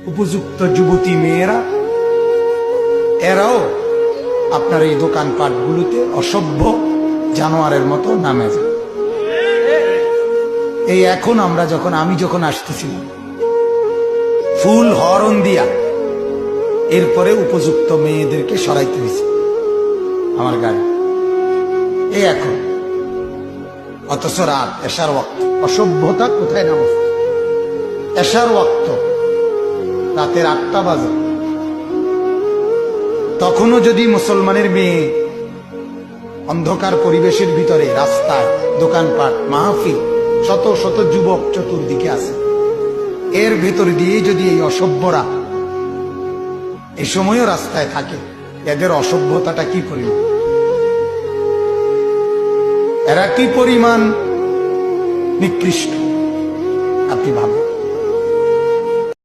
উপযুক্ত যুবতী মেয়েরা, এরাও আপনার এই দোকানপাটগুলোতে অসভ্য জানোয়ারের মতো নামে যায়। এই এখন আমি যখন আসতেছিলাম, ফুল হরন দিয়া এরপরে উপযুক্ত মেয়েদেরকে সরাইতে হয়েছে আমার গাড়ি। এই এখন, অথচ রাত এশার ওয়াক্ত, অসভ্যতা কোথায় নামছে? এশার ওয়াক্ত, রাতের 8টা বাজে, তখনও যদি মুসলমানের মেয়ে অন্ধকার পরিবেশের ভিতরে রাস্তায় দোকানপাট মাহফিল, শত শত যুবক চতুর্দিকে আছে, এর ভেতর দিয়ে যদি এই অসভ্যরা এই সময়ও রাস্তায় থাকে, এদের অসভ্যতাটা কি পরিমাণ, এরা কি পরিমাণ নিকৃষ্ট আপনি ভাবেন।